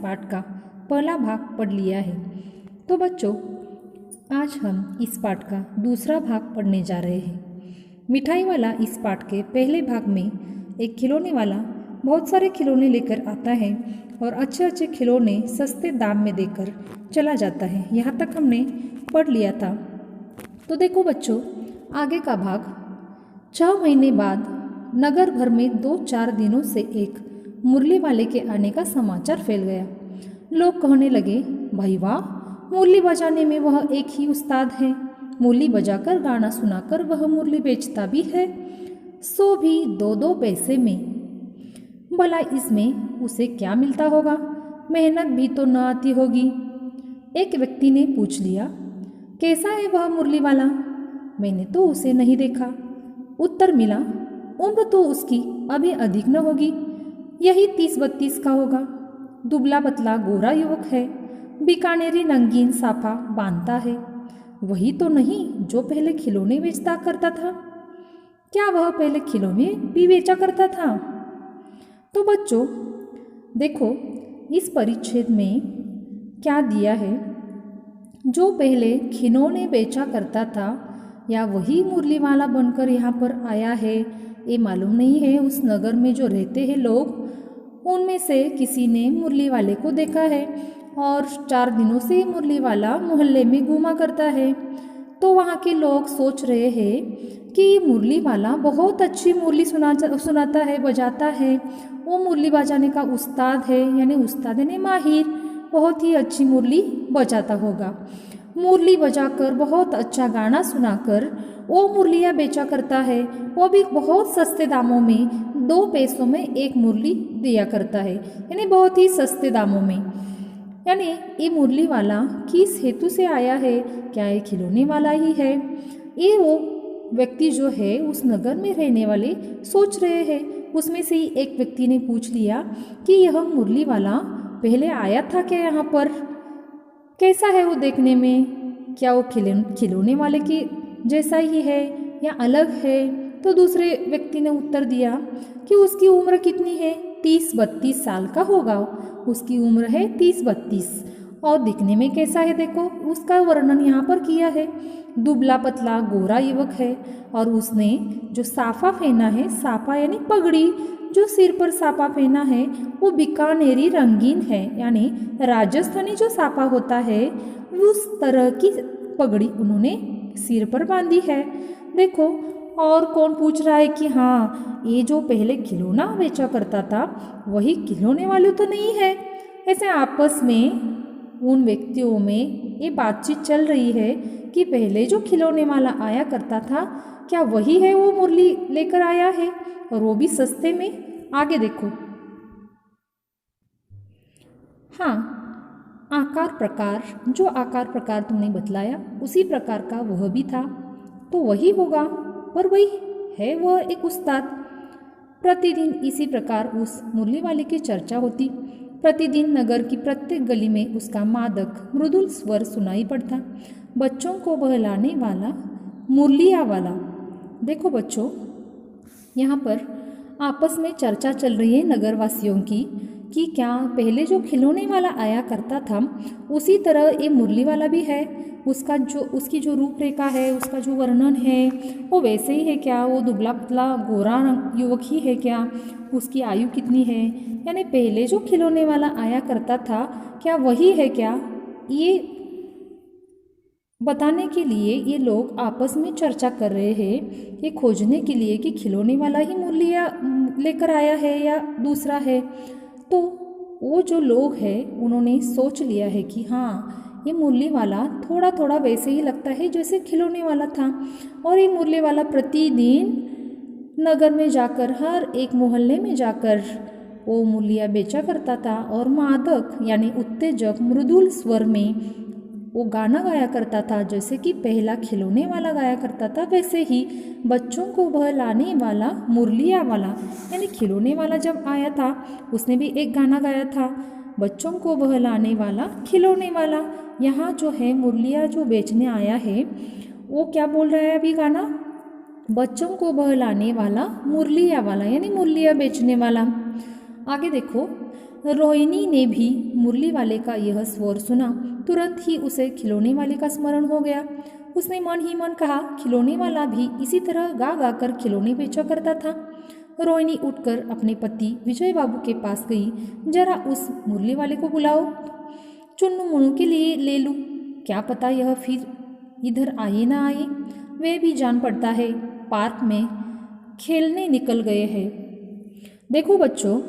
पाठ का पहला भाग पढ़ लिया है। तो बच्चों, आज हम इस पाठ का दूसरा भाग पढ़ने जा रहे हैं। मिठाई वाला इस पाठ के पहले भाग में एक खिलौने वाला बहुत सारे खिलौने लेकर आता है और अच्छे अच्छे खिलौने सस्ते दाम में देकर चला जाता है। यहाँ तक हमने पढ़ लिया था। तो देखो बच्चों, आगे का भाग। 6 महीने बाद नगर भर में 2-4 दिनों से एक मुरली वाले के आने का समाचार फैल गया। लोग कहने लगे, भाई वाह, मुरली बजाने में वह एक ही उस्ताद है। मुरली बजाकर गाना सुनाकर वह मुरली बेचता भी है, सो भी 2-2 पैसे में। भला इसमें उसे क्या मिलता होगा? मेहनत भी तो न आती होगी। एक व्यक्ति ने पूछ लिया, कैसा है वह मुरली वाला? मैंने तो उसे नहीं देखा। उत्तर मिला, उम्र तो उसकी अभी अधिक न होगी, यही 30-32 का होगा। दुबला पतला गोरा युवक है, बीकानेरी रंगीन साफा बांधता है। वही तो नहीं जो पहले खिलौने बेचता करता था? क्या वह पहले खिलौने भी बेचा करता था? तो बच्चों देखो, इस परिच्छेद में क्या दिया है। जो पहले खिलौने बेचा करता था या वही मुरली वाला बनकर यहाँ पर आया है, ये मालूम नहीं है। उस नगर में जो रहते हैं लोग, उनमें से किसी ने मुरली वाले को देखा है और 4 दिनों से मुरली वाला मोहल्ले में घूमा करता है। तो वहाँ के लोग सोच रहे हैं कि मुरली वाला बहुत अच्छी मुरली सुनाता है, बजाता है। वो मुरली बजाने का उस्ताद है, यानी उस्ताद यानी माहिर, बहुत ही अच्छी मुरली बजाता होगा। मुरली बजाकर बहुत अच्छा गाना सुनाकर वो मुरलियाँ बेचा करता है, वो भी बहुत सस्ते दामों में। 2 पैसों में एक मुरली दिया करता है, यानी बहुत ही सस्ते दामों में। यानी ये मुरली वाला किस हेतु से आया है? क्या ये खिलौने वाला ही है? ये वो व्यक्ति जो है उस नगर में रहने वाले सोच रहे हैं। उसमें से ही एक व्यक्ति ने पूछ लिया कि यह मुरली वाला पहले आया था क्या यहाँ पर? कैसा है वो देखने में? क्या वो खिलौने वाले के जैसा ही है या अलग है? तो दूसरे व्यक्ति ने उत्तर दिया कि उसकी उम्र कितनी है? 30-32 साल का होगा। उसकी उम्र है 30-32। और दिखने में कैसा है देखो, उसका वर्णन यहाँ पर किया है। दुबला पतला गोरा युवक है और उसने जो साफा पहना है, साफा यानी पगड़ी, जो सिर पर साफा पहना है वो बीकानेरी रंगीन है, यानी राजस्थानी जो साफा होता है उस तरह की पगड़ी उन्होंने सिर पर बांधी है। देखो, और कौन पूछ रहा है कि हाँ, ये जो पहले खिलौना बेचा करता था वही खिलौने वाले तो नहीं है। ऐसे आपस में उन व्यक्तियों में ये बातचीत चल रही है कि पहले जो खिलौने वाला आया करता था, क्या वही है वो मुरली लेकर आया है, और वो भी सस्ते में। आगे देखो, हाँ, जो आकार प्रकार तुमने बतलाया उसी प्रकार का वह भी था, तो वही होगा। पर वही है वह एक उस्ताद। प्रतिदिन इसी प्रकार उस मुरली वाले की चर्चा होती। प्रतिदिन नगर की प्रत्येक गली में उसका मादक मृदुल स्वर सुनाई पड़ता। बच्चों को बहलाने वाला मुरलिया वाला। देखो बच्चों, यहाँ पर आपस में चर्चा चल रही है नगरवासियों की कि क्या पहले जो खिलौने वाला आया करता था उसी तरह ये मुरली वाला भी है? उसकी जो रूपरेखा है, उसका जो वर्णन है वो वैसे ही है क्या? वो दुबला पतला गोरा युवक ही है क्या? उसकी आयु कितनी है? यानी पहले जो खिलौने वाला आया करता था क्या वही है क्या? ये बताने के लिए ये लोग आपस में चर्चा कर रहे हैं, ये खोजने के लिए कि खिलौने वाला ही मुरलिया लेकर आया है या दूसरा है। तो वो जो लोग हैं उन्होंने सोच लिया है कि हाँ, ये मुरली वाला थोड़ा थोड़ा वैसे ही लगता है जैसे खिलौने वाला था। और ये मुरली वाला प्रतिदिन नगर में जाकर, हर एक मोहल्ले में जाकर वो मुरलियाँ बेचा करता था और मादक यानी उत्तेजक मृदुल स्वर में वो गाना गाया करता था, जैसे कि पहला खिलौने वाला गाया करता था वैसे ही बच्चों को बहलाने वाला मुरलिया वाला, यानी खिलौने वाला जब आया था उसने भी एक गाना गाया था, बच्चों को बहलाने वाला खिलौने वाला। यहाँ जो है मुरलिया जो बेचने आया है वो क्या बोल रहा है अभी गाना? बच्चों को बहलाने वाला मुरलिया वाला, यानी मुरलिया बेचने वाला। आगे देखो, रोहिणी ने भी मुरली वाले का यह स्वर सुना। तुरंत ही उसे खिलौने वाले का स्मरण हो गया। उसने मन ही मन कहा, खिलौने वाला भी इसी तरह गा गा कर खिलौने बेचा करता था। रोहिणी उठकर अपने पति विजय बाबू के पास गई। जरा उस मुरली वाले को बुलाओ, चुन्नू मुन्नू के लिए ले लूँ। क्या पता यह फिर इधर आए ना आए। वे भी जान पड़ता है पार्क में खेलने निकल गए हैं। देखो बच्चों,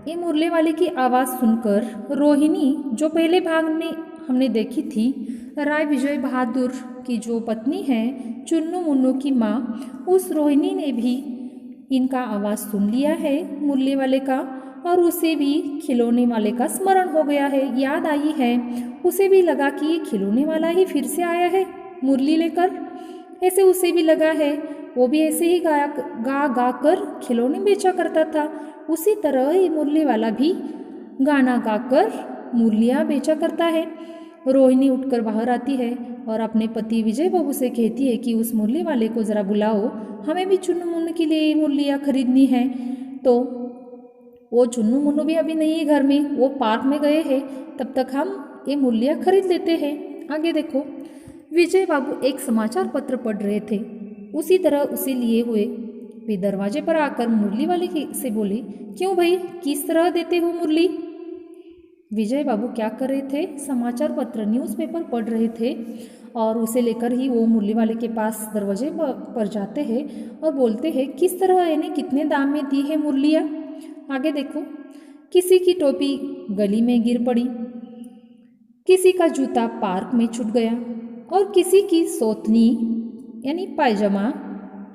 ये मुरली वाले की आवाज़ सुनकर रोहिणी, जो पहले भाग में हमने देखी थी, राय विजय बहादुर की जो पत्नी है, चुन्नू मुन्नू की माँ, उस रोहिणी ने भी इनका आवाज़ सुन लिया है मुरली वाले का, और उसे भी खिलौने वाले का स्मरण हो गया है, याद आई है। उसे भी लगा कि ये खिलौने वाला ही फिर से आया है मुरली लेकर। ऐसे उसे भी लगा है वो भी ऐसे ही गा गा कर खिलौने बेचा करता था। उसी तरह ये मुरली वाला भी गाना गाकर मुरलियाँ बेचा करता है। रोहिणी उठकर बाहर आती है और अपने पति विजय बाबू से कहती है कि उस मुरली वाले को ज़रा बुलाओ, हमें भी चुन्नू मुन्नू के लिए मुरलियाँ खरीदनी है। तो वो चुन्नू मुन्नू भी अभी नहीं है घर में, वो पार्क में गए हैं। तब तक हम ये मुरलियाँ खरीद लेते हैं। आगे देखो, विजय बाबू एक समाचार पत्र पढ़ रहे थे। उसी तरह उसे लिए हुए वे दरवाजे पर आकर मुरली वाले से बोले, क्यों भाई, किस तरह देते हो मुरली? विजय बाबू क्या कर रहे थे? समाचार पत्र, न्यूज़पेपर पढ़ रहे थे, और उसे लेकर ही वो मुरली वाले के पास दरवाजे पर जाते हैं और बोलते हैं, किस तरह इन्हें कितने दाम में दी है मुरलियाँ? आगे देखो, किसी की टोपी गली में गिर पड़ी, किसी का जूता पार्क में छूट गया, और किसी की सोतनी यानी पायजामा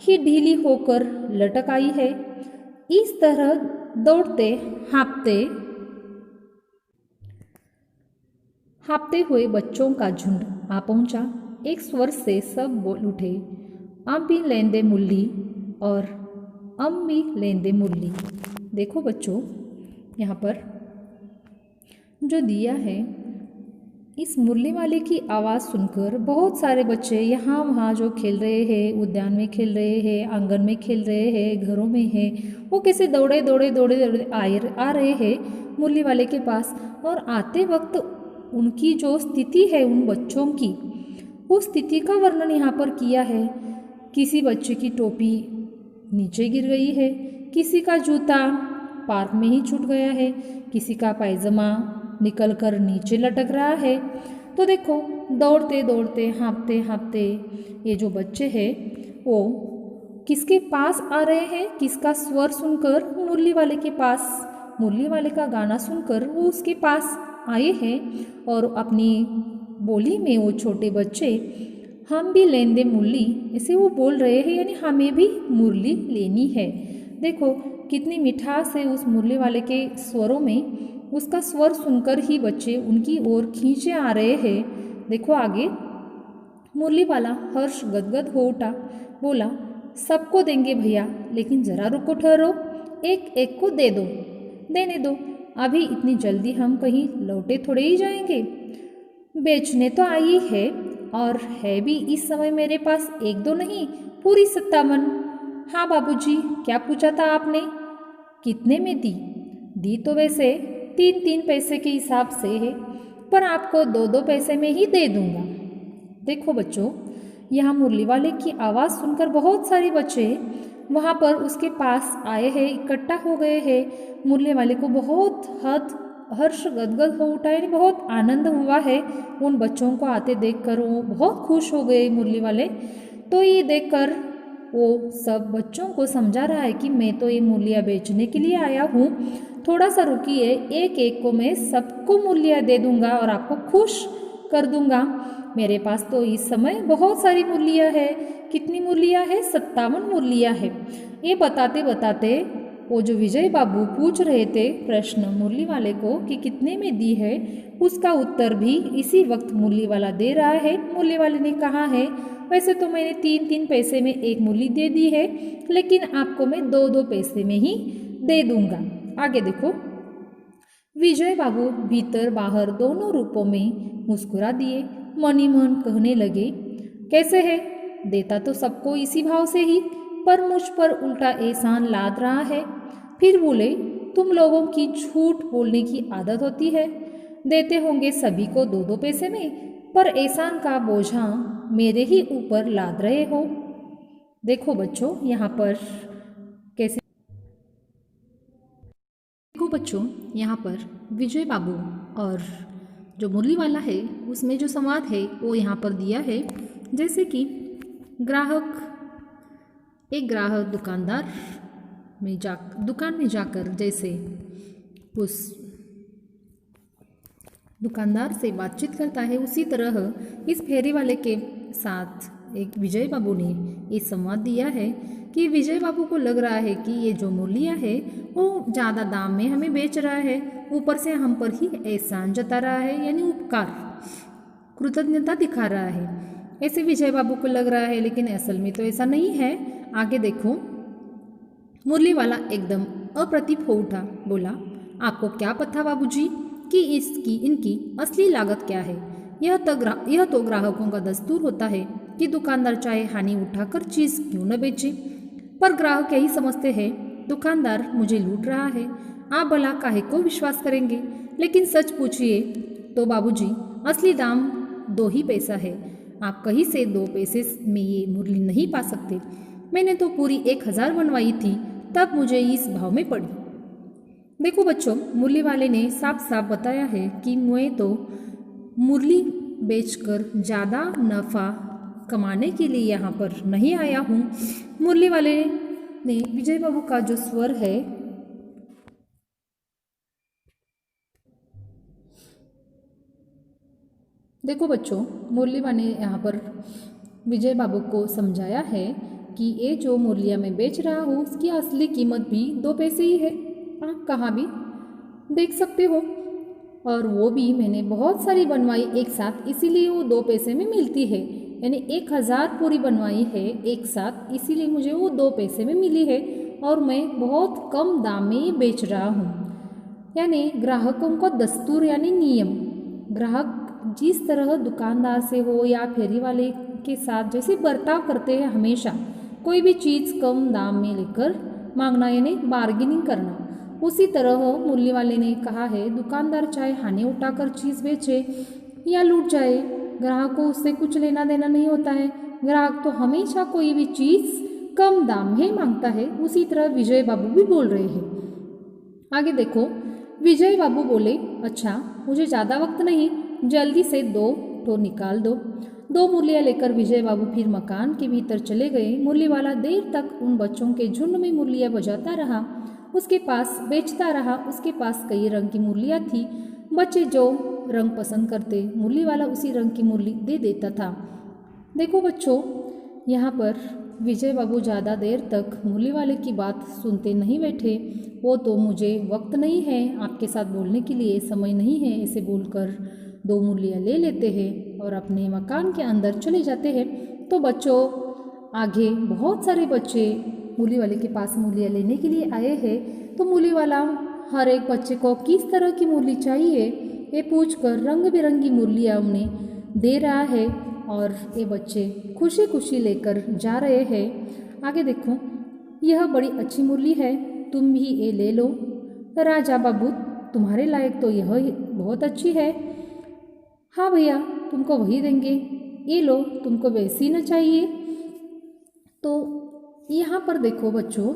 ही ढीली होकर लटक आई है। इस तरह दौड़ते हाँफते हुए बच्चों का झुंड आ पहुंचा। एक स्वर से सब बोल उठे, अब भी लेंदे मुरली, और अब भी लेंदे मुरली। देखो बच्चों, यहाँ पर जो दिया है, इस मुरली वाले की आवाज़ सुनकर बहुत सारे बच्चे यहाँ वहाँ जो खेल रहे हैं, उद्यान में खेल रहे हैं, आंगन में खेल रहे हैं, घरों में हैं, वो कैसे दौड़े दौड़े दौड़े दौड़े आ रहे हैं मुरली वाले के पास। और आते वक्त उनकी जो स्थिति है उन बच्चों की, उस स्थिति का वर्णन यहाँ पर किया है। किसी बच्चे की टोपी नीचे गिर गई है, किसी का जूता पार्क में ही छूट गया है, किसी का पायजामा निकल कर नीचे लटक रहा है। तो देखो, दौड़ते दौड़ते हाँफते ये जो बच्चे हैं वो किसके पास आ रहे हैं? किसका स्वर सुनकर? मुरली वाले के पास। मुरली वाले का गाना सुनकर वो उसके पास आए हैं, और अपनी बोली में वो छोटे बच्चे, हम भी लेंदे मुरली, ऐसे वो बोल रहे हैं, यानी हमें भी मुरली लेनी है। देखो कितनी मिठास है उस मुरली वाले के स्वरों में। उसका स्वर सुनकर ही बच्चे उनकी ओर खींचे आ रहे हैं। देखो आगे, मुरली वाला हर्ष गदगद हो उठा, बोला, सबको देंगे भैया, लेकिन ज़रा रुको, ठहरो, एक एक को दे दो, देने दो, अभी इतनी जल्दी हम कहीं लौटे थोड़े ही जाएंगे। बेचने तो आई है, और है भी इस समय मेरे पास एक दो नहीं, पूरी 57। हाँ बाबूजी, क्या पूछा था आपने? कितने में दी? दी तो वैसे 3-3 पैसे के हिसाब से है, पर आपको 2-2 पैसे में ही दे दूंगा। देखो बच्चों, यहाँ मुरली वाले की आवाज़ सुनकर बहुत सारे बच्चे वहाँ पर उसके पास आए हैं, इकट्ठा हो गए हैं। मुरली वाले को बहुत हर्ष गदगद हो उठा है, बहुत आनंद हुआ है उन बच्चों को आते देखकर। वो बहुत खुश हो गए मुरली वाले। तो ये देखकर वो सब बच्चों को समझा रहा है कि मैं तो ये मूलियाँ बेचने के लिए आया हूँ, थोड़ा सा रुकिए, एक एक को मैं सबको मूलियाँ दे दूँगा और आपको खुश कर दूँगा। मेरे पास तो इस समय बहुत सारी मूलियाँ है। कितनी मूलियाँ है? 57 मूलियाँ है। ये बताते बताते वो जो विजय बाबू पूछ रहे थे प्रश्न मुरली वाले को कि कितने में दी है, उसका उत्तर भी इसी वक्त मुरली वाला दे रहा है। मुरली वाले ने कहा है, वैसे तो मैंने 3-3 पैसे में एक मूली दे दी है, लेकिन आपको मैं 2-2 पैसे में ही दे दूंगा। आगे देखो, विजय बाबू भीतर बाहर दोनों रूपों में मुस्कुरा दिए, मनी मन कहने लगे, कैसे है? देता तो सबको इसी भाव से ही, पर मुझ पर उल्टा एहसान लाद रहा है। फिर बोले, तुम लोगों की झूठ बोलने की आदत होती है। देते होंगे सभी को 2-2 पैसे में, पर एहसान का बोझा मेरे ही ऊपर लाद रहे हो। देखो बच्चों, यहाँ पर कैसे देखो बच्चों, यहाँ पर विजय बाबू और जो मुरली वाला है उसमें जो संवाद है वो यहाँ पर दिया है। जैसे कि एक ग्राहक दुकान में जाकर जैसे उस दुकानदार से बातचीत करता है, उसी तरह इस फेरी वाले के साथ एक विजय बाबू ने ये संवाद दिया है कि विजय बाबू को लग रहा है कि ये जो मूलिया है वो ज़्यादा दाम में हमें बेच रहा है, ऊपर से हम पर ही एहसान जता रहा है, यानी उपकार कृतज्ञता दिखा रहा है। ऐसे विजय बाबू को लग रहा है, लेकिन असल में तो ऐसा नहीं है। आगे देखो, मुरली वाला एकदम अप्रतिभ हो उठा, बोला, आपको क्या पता बाबूजी कि इनकी असली लागत क्या है? यह तो ग्राहकों का दस्तूर होता है कि दुकानदार चाहे हानि उठाकर चीज़ क्यों न बेचे, पर ग्राहक यही समझते हैं दुकानदार मुझे लूट रहा है। आप भला काहे को विश्वास करेंगे? लेकिन सच पूछिए तो बाबूजी, असली दाम 2 ही पैसा है। आप कहीं से 2 पैसे में ये मुरली नहीं पा सकते। मैंने तो पूरी 1000 बनवाई थी, तब मुझे इस भाव में पड़ी। देखो बच्चों, मुरली वाले ने साफ साफ बताया है कि मैं तो मुरली बेचकर ज़्यादा नफ़ा कमाने के लिए यहाँ पर नहीं आया हूँ। मुरली वाले ने विजय बाबू का जो स्वर है देखो बच्चों, मुरली वाले ने यहाँ पर विजय बाबू को समझाया है कि ये जो मुरलिया मैं बेच रहा हूँ उसकी असली कीमत भी 2 पैसे ही है। आप कहाँ भी देख सकते हो, और वो भी मैंने बहुत सारी बनवाई एक साथ, इसीलिए वो 2 पैसे में मिलती है। यानी 1000 पूरी बनवाई है एक साथ, इसीलिए मुझे वो 2 पैसे में मिली है, और मैं बहुत कम दाम में ये बेच रहा हूँ। यानी ग्राहकों का दस्तूर यानी नियम, ग्राहक जिस तरह दुकानदार से हो या फेरी वाले के साथ जैसे बर्ताव करते हैं, हमेशा कोई भी चीज़ कम दाम में लेकर मांगना, यानी बार्गेनिंग करना, उसी तरह मुरली वाले ने कहा है दुकानदार चाहे हानि उठाकर चीज़ बेचे या लूट जाए, ग्राहक को उससे कुछ लेना देना नहीं होता है। ग्राहक तो हमेशा कोई भी चीज़ कम दाम में मांगता है। उसी तरह विजय बाबू भी बोल रहे हैं। आगे देखो, विजय बाबू बोले, अच्छा मुझे ज़्यादा वक्त नहीं, जल्दी से 2 तो निकाल दो। 2 मुरलियाँ लेकर विजय बाबू फिर मकान के भीतर चले गए। मुरली वाला देर तक उन बच्चों के झुंड में मुरलियाँ बजाता रहा, उसके पास बेचता रहा। उसके पास कई रंग की मुरलियाँ थी। बच्चे जो रंग पसंद करते, मुरली वाला उसी रंग की मुरली दे देता था। देखो बच्चों, यहाँ पर विजय बाबू ज़्यादा देर तक मुरली वाले की बात सुनते नहीं बैठे। वो तो मुझे वक्त नहीं है आपके साथ बोलने के लिए, समय नहीं है, ऐसे बोलकर 2 मुरलियाँ ले लेते हैं और अपने मकान के अंदर चले जाते हैं। तो बच्चों, आगे बहुत सारे बच्चे मुरली वाले के पास मुरलियाँ लेने के लिए आए हैं। तो मुरली वाला हर एक बच्चे को किस तरह की मुरली चाहिए ये पूछकर रंग बिरंगी मुरलियाँ उन्हें दे रहा है, और ये बच्चे खुशी खुशी लेकर जा रहे हैं। आगे देखो, यह बड़ी अच्छी मुरली है, तुम भी ये ले लो। राजा बाबू, तुम्हारे लायक तो यह बहुत अच्छी है। हाँ भैया, तुमको वही देंगे, ये लो, तुमको वैसी न चाहिए। तो यहाँ पर देखो बच्चों,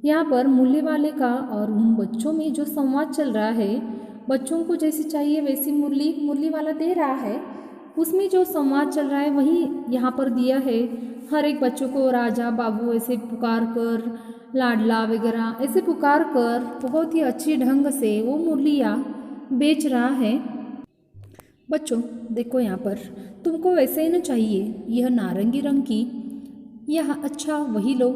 यहाँ पर मुरली वाले का और उन बच्चों में जो संवाद चल रहा है, बच्चों को जैसी चाहिए वैसी मुरली वाला दे रहा है, उसमें जो संवाद चल रहा है वही यहाँ पर दिया है। हर एक बच्चों को राजा बाबू ऐसे पुकार कर, लाडला वगैरह ऐसे पुकार कर बहुत ही अच्छी ढंग से वो मुरलियाँ बेच रहा है। बच्चों देखो, यहाँ पर तुमको वैसे ही ना चाहिए, यह नारंगी रंग की, यह अच्छा वही लो,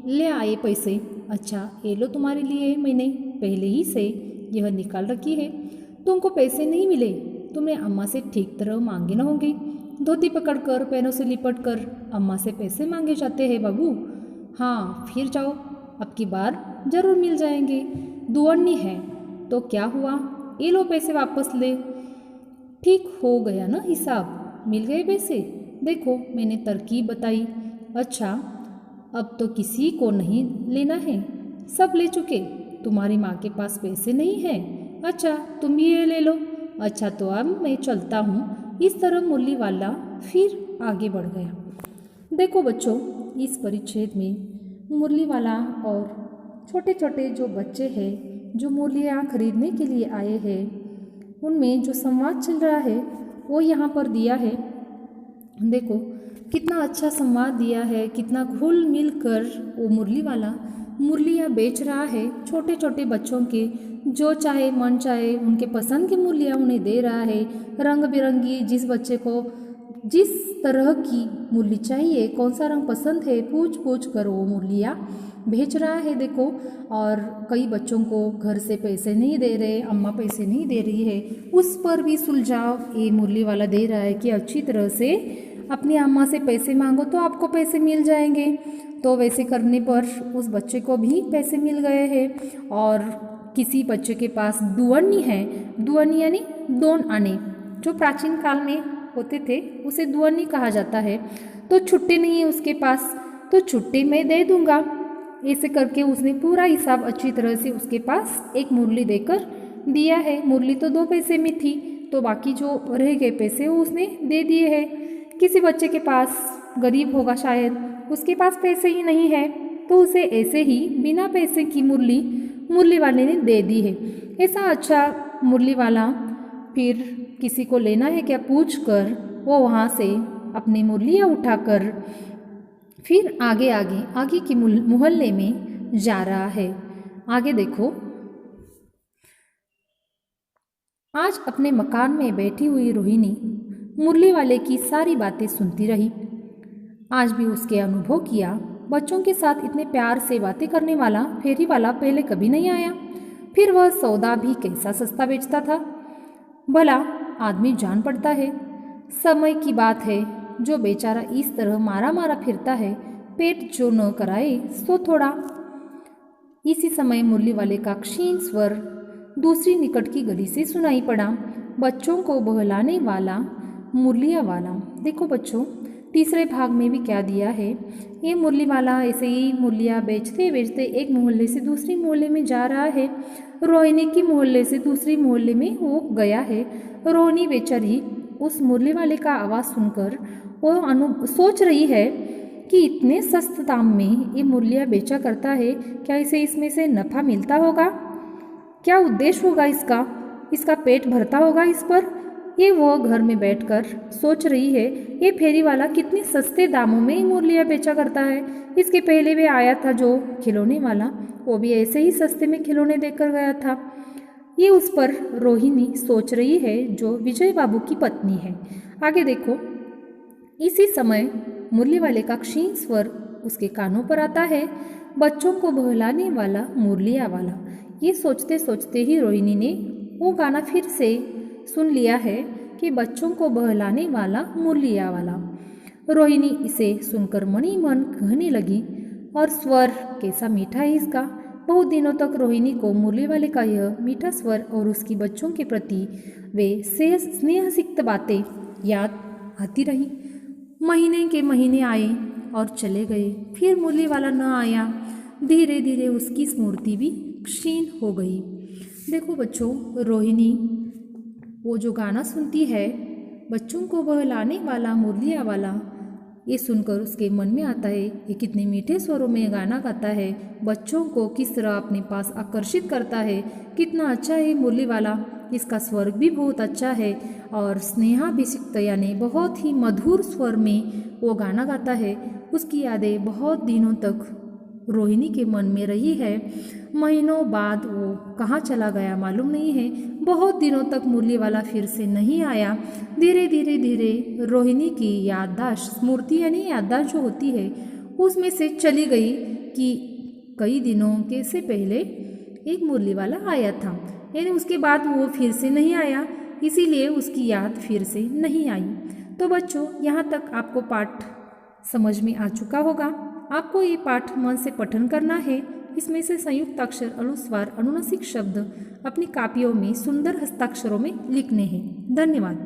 ले आए पैसे। अच्छा ये लो, तुम्हारे लिए मैंने पहले ही से यह निकाल रखी है। तुमको पैसे नहीं मिले, तुमने अम्मा से ठीक तरह मांगे न होंगे। धोती पकड़कर पैरों से लिपट कर अम्मा से पैसे मांगे जाते हैं बाबू। हाँ फिर जाओ, अब की बार जरूर मिल जाएंगे। दुअन्नी है तो क्या हुआ, ये लो पैसे वापस ले। ठीक हो गया ना हिसाब, मिल गए पैसे। देखो मैंने तरकीब बताई। अच्छा अब तो किसी को नहीं लेना है, सब ले चुके। तुम्हारी माँ के पास पैसे नहीं हैं? अच्छा, तुम भी ये ले लो। अच्छा, तो अब मैं चलता हूँ। इस तरह मुरली वाला फिर आगे बढ़ गया। देखो बच्चों, इस परिच्छेद में मुरली वाला और छोटे छोटे जो बच्चे हैं जो मुरलियाँ खरीदने के लिए आए हैं, उनमें जो संवाद चल रहा है वो यहाँ पर दिया है। देखो कितना अच्छा संवाद दिया है, कितना घुल मिल कर वो मुरली वाला मुरलियाँ बेच रहा है छोटे छोटे बच्चों के, जो चाहे मन चाहे उनके पसंद की मुरलियाँ उन्हें दे रहा है। रंग बिरंगी, जिस बच्चे को जिस तरह की मुरली चाहिए, कौन सा रंग पसंद है, पूछ पूछ कर वो मुरलियाँ भेज रहा है। देखो, और कई बच्चों को घर से पैसे नहीं दे रहे, अम्मा पैसे नहीं दे रही है, उस पर भी सुलझाव ये मुरली वाला दे रहा है कि अच्छी तरह से अपनी अम्मा से पैसे मांगो तो आपको पैसे मिल जाएंगे। तो वैसे करने पर उस बच्चे को भी पैसे मिल गए हैं। और किसी बच्चे के पास दुअनी है, दुअनी यानी दोन आने, जो प्राचीन काल में होते थे उसे दुअनी कहा जाता है। तो छुट्टे नहीं है उसके पास, तो छुट्टी मैं दे दूंगा। ऐसे करके उसने पूरा हिसाब अच्छी तरह से उसके पास एक मुरली देकर दिया है। मुरली तो 2 पैसे में थी, तो बाकी जो रह गए पैसे वो उसने दे दिए हैं। किसी बच्चे के पास, गरीब होगा शायद, उसके पास पैसे ही नहीं है, तो उसे ऐसे ही बिना पैसे की मुरली वाले ने दे दी है। ऐसा अच्छा मुरली वाला फिर किसी को लेना है क्या पूछ कर वो वहाँ से अपनी मुरलियाँ उठाकर फिर आगे के मोहल्ले में जा रहा है। आगे देखो, आज अपने मकान में बैठी हुई रोहिणी मुरली वाले की सारी बातें सुनती रही। आज भी उसके अनुभव किया, बच्चों के साथ इतने प्यार से बातें करने वाला फेरी वाला पहले कभी नहीं आया। फिर वह सौदा भी कैसा सस्ता बेचता था। भला आदमी जान पड़ता है, समय की बात है, जो बेचारा इस तरह मारा मारा फिरता है, पेट जो न कराए सो थोड़ा। इसी समय मुरली वाले का क्षीण स्वर दूसरी निकट की गली से सुनाई पड़ा। बच्चों को बहलाने वाला मुरलिया वाला। देखो बच्चों, तीसरे भाग में भी क्या दिया है, ये मुरली वाला ऐसे ही मुरलियाँ बेचते बेचते एक मोहल्ले से दूसरी मोहल्ले में जा रहा है। रोहिणी की मोहल्ले से दूसरी मोहल्ले में वो गया है। रोहिणी बेचारी उस मुरली वाले का आवाज़ सुनकर वो सोच रही है कि इतने सस्ते दाम में ये मुरलियाँ बेचा करता है, क्या इसे इसमें से नफ़ा मिलता होगा? क्या उद्देश्य होगा इसका पेट भरता होगा इस पर? ये वो घर में बैठकर सोच रही है। ये फेरी वाला कितने सस्ते दामों में मुरलियाँ बेचा करता है। इसके पहले भी आया था जो खिलौने वाला, वो भी ऐसे ही सस्ते में खिलौने देकर गया था। ये उस पर रोहिणी सोच रही है, जो विजय बाबू की पत्नी है। आगे देखो, इसी समय मुरली वाले का क्षीण स्वर उसके कानों पर आता है, बच्चों को बहलाने वाला मुरलिया वाला। ये सोचते सोचते ही रोहिणी ने वो गाना फिर से सुन लिया है कि बच्चों को बहलाने वाला मुरलिया वाला। रोहिणी इसे सुनकर मनी मन कहने लगी, और स्वर कैसा मीठा है इसका। बहुत दिनों तक रोहिणी को मुरली वाले का यह मीठा स्वर और उसकी बच्चों के प्रति वे स्नेहसिक्त बातें याद आती रही। महीने के महीने आए और चले गए, फिर मुरली वाला न आया। धीरे धीरे उसकी स्मृति भी क्षीण हो गई। देखो बच्चों, रोहिणी वो जो गाना सुनती है, बच्चों को बहलाने वाला मुरलिया वाला, ये सुनकर उसके मन में आता है ये कितने मीठे स्वरों में गाना गाता है, बच्चों को किस तरह अपने पास आकर्षित करता है, कितना अच्छा है मुरली वाला, इसका स्वर भी बहुत अच्छा है और स्नेहाभिषिक्त यानी बहुत ही मधुर स्वर में वो गाना गाता है। उसकी यादें बहुत दिनों तक रोहिणी के मन में रही है। महीनों बाद वो कहाँ चला गया मालूम नहीं है। बहुत दिनों तक मुरली वाला फिर से नहीं आया। धीरे धीरे धीरे रोहिणी की याददाश्त, स्मृति यानी याददाश्त जो होती है, उसमें से चली गई कि कई दिनों के से पहले एक मुरली वाला आया था, यानी उसके बाद वो फिर से नहीं आया, इसीलिए उसकी याद फिर से नहीं आई। तो बच्चों, यहाँ तक आपको पाठ समझ में आ चुका होगा। आपको ये पाठ मन से पठन करना है। इसमें से संयुक्त अक्षर, अनुस्वार, अनुनासिक शब्द अपनी कापियों में सुंदर हस्ताक्षरों में लिखने हैं। धन्यवाद।